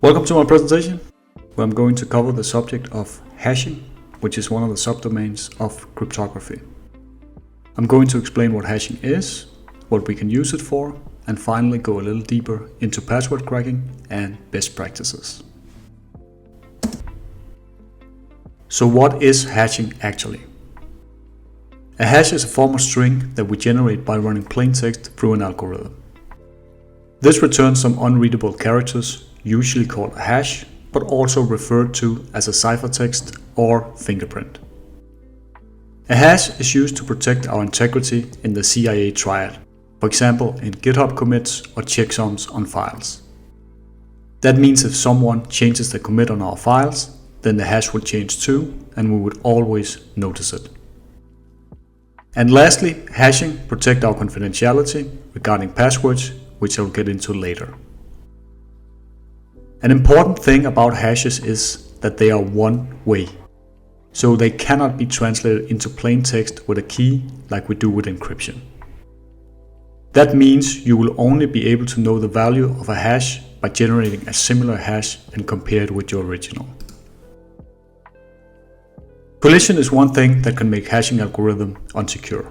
Welcome to my presentation, where I'm going to cover the subject of hashing, which is one of the subdomains of cryptography. I'm going to explain what hashing is, what we can use it for, and finally go a little deeper into password cracking and best practices. So what is hashing actually? A hash is a form of string that we generate by running plain text through an algorithm. This returns some unreadable characters, usually called a hash, but also referred to as a ciphertext or fingerprint. A hash is used to protect our integrity in the CIA triad, for example in GitHub commits or checksums on files. That means if someone changes the commit on our files, then the hash will change too, and we would always notice it. And lastly, hashing protects our confidentiality regarding passwords, which I'll get into later. An important thing about hashes is that they are one way, so they cannot be translated into plain text with a key like we do with encryption. That means you will only be able to know the value of a hash by generating a similar hash and compare it with your original. Collision is one thing that can make hashing algorithm unsecure.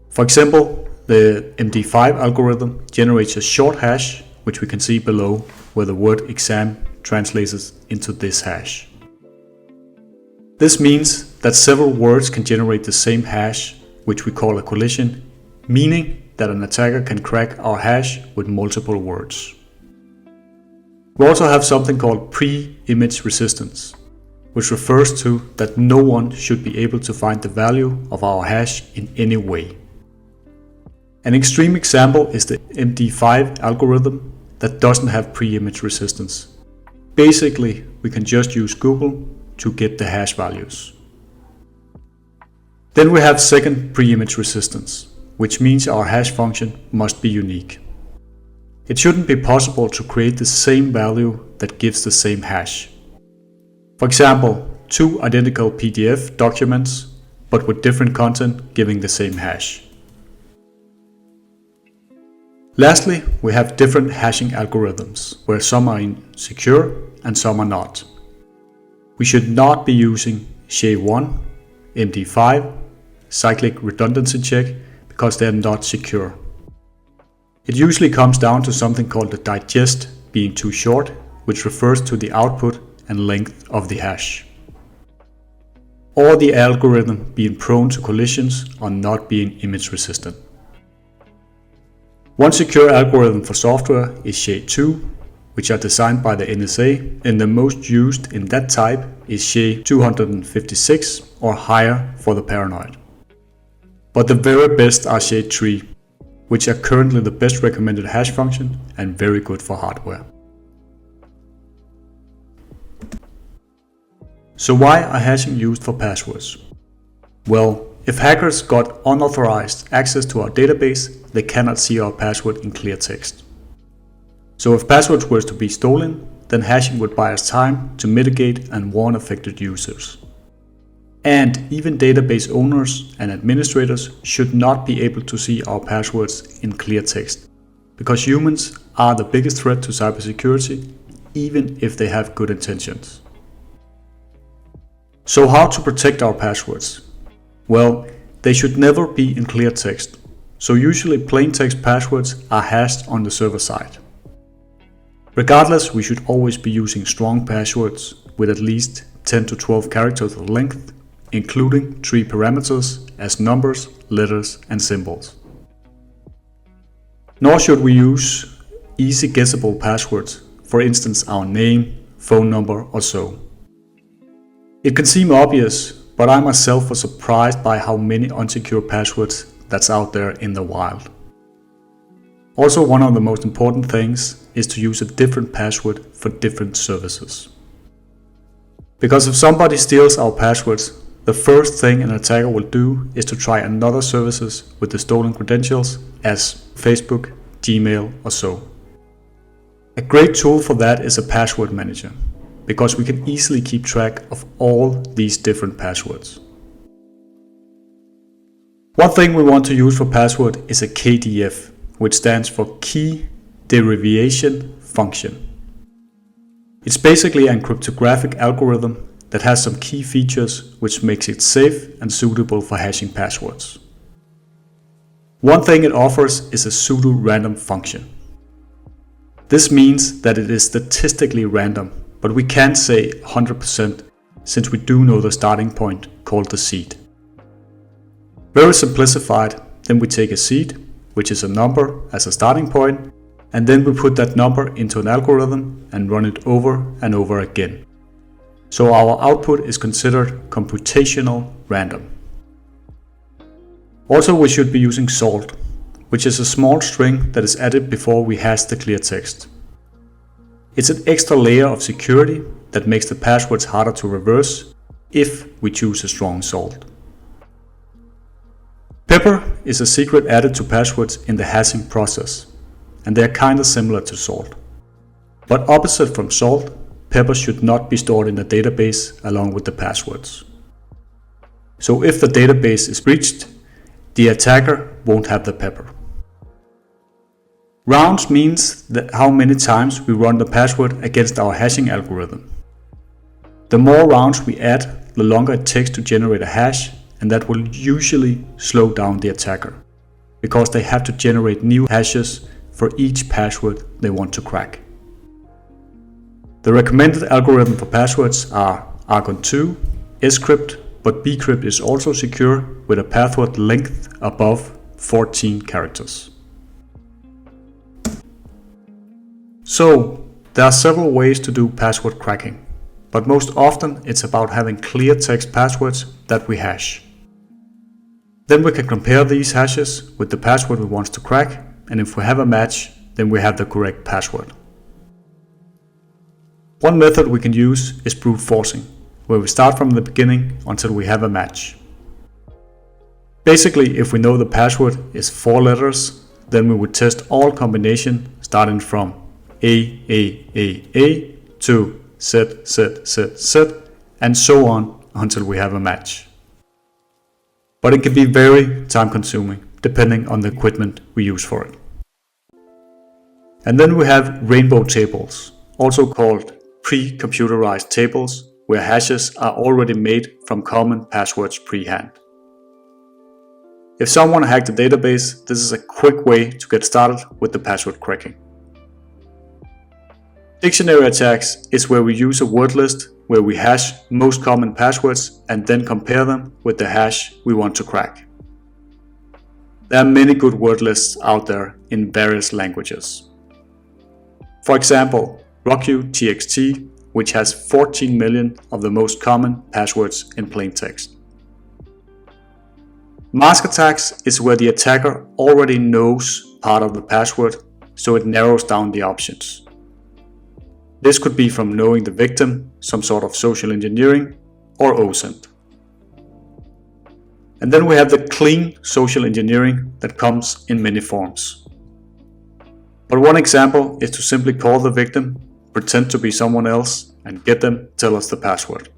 For example, the MD5 algorithm generates a short hash, which we can see below, where the word exam translates into this hash. This means that several words can generate the same hash, which we call a collision, meaning that an attacker can crack our hash with multiple words. We also have something called pre-image resistance, which refers to that no one should be able to find the value of our hash in any way. An extreme example is the MD5 algorithm that doesn't have pre-image resistance. Basically, we can just use Google to get the hash values. Then we have second pre-image resistance, which means our hash function must be unique. It shouldn't be possible to create the same value that gives the same hash. For example, two identical PDF documents, but with different content giving the same hash. Lastly, we have different hashing algorithms, where some are secure and some are not. We should not be using SHA-1, MD5, cyclic redundancy check, because they are not secure. It usually comes down to something called the digest being too short, which refers to the output and length of the hash. Or the algorithm being prone to collisions or not being image resistant. One secure algorithm for software is SHA-2, which are designed by the NSA, and the most used in that type is SHA-256 or higher for the paranoid. But the very best are SHA-3, which are currently the best recommended hash function and very good for hardware. So why are hashing used for passwords? Well, if hackers got unauthorized access to our database, they cannot see our password in clear text. So if passwords were to be stolen, then hashing would buy us time to mitigate and warn affected users. And even database owners and administrators should not be able to see our passwords in clear text, because humans are the biggest threat to cybersecurity, even if they have good intentions. So how to protect our passwords? Well, they should never be in clear text, so usually plain text passwords are hashed on the server side. Regardless, we should always be using strong passwords with at least 10 to 12 characters of length, including 3 parameters as numbers, letters and symbols. Nor should we use easy guessable passwords, for instance our name, phone number or so. It can seem obvious, but I myself was surprised by how many unsecure passwords that's out there in the wild. Also, one of the most important things is to use a different password for different services. Because if somebody steals our passwords, the first thing an attacker will do is to try another services with the stolen credentials as Facebook, Gmail or so. A great tool for that is a password manager, because we can easily keep track of all these different passwords. One thing we want to use for password is a KDF, which stands for Key Derivation Function. It's basically a cryptographic algorithm that has some key features which makes it safe and suitable for hashing passwords. One thing it offers is a pseudo-random function. This means that it is statistically random, but we can't say 100% since we do know the starting point called the seed. Very simplified, then we take a seed, which is a number as a starting point, and then we put that number into an algorithm and run it over and over again. So our output is considered computational random. Also, we should be using salt, which is a small string that is added before we hash the clear text. It's an extra layer of security that makes the passwords harder to reverse if we choose a strong salt. Pepper is a secret added to passwords in the hashing process, and they are kinda similar to salt. But opposite from salt, pepper should not be stored in a database along with the passwords. So if the database is breached, the attacker won't have the pepper. Rounds means that how many times we run the password against our hashing algorithm. The more rounds we add, the longer it takes to generate a hash, and that will usually slow down the attacker, because they have to generate new hashes for each password they want to crack. The recommended algorithm for passwords are Argon2, scrypt, but bcrypt is also secure with a password length above 14 characters. So, there are several ways to do password cracking, but most often it's about having clear text passwords that we hash. Then we can compare these hashes with the password we want to crack, and if we have a match, then we have the correct password. One method we can use is brute forcing, where we start from the beginning until we have a match. Basically, if we know the password is 4 letters, then we would test all combinations starting from A to Z, and so on until we have a match. But it can be very time consuming depending on the equipment we use for it. And then we have rainbow tables, also called pre-computerized tables, where hashes are already made from common passwords pre-hand. If someone hacked the database, this is a quick way to get started with the password cracking. Dictionary attacks is where we use a word list where we hash most common passwords and then compare them with the hash we want to crack. There are many good word lists out there in various languages. For example, RockUTXT, which has 14 million of the most common passwords in plain text. Mask attacks is where the attacker already knows part of the password, so it narrows down the options. This could be from knowing the victim, some sort of social engineering, or OSINT. And then we have the clean social engineering that comes in many forms. But one example is to simply call the victim, pretend to be someone else, and get them to tell us the password.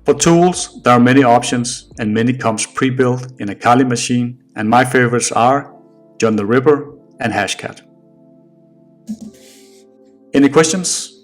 For tools, there are many options and many comes pre-built in a Kali machine, and my favorites are John the Ripper and Hashcat. Any questions?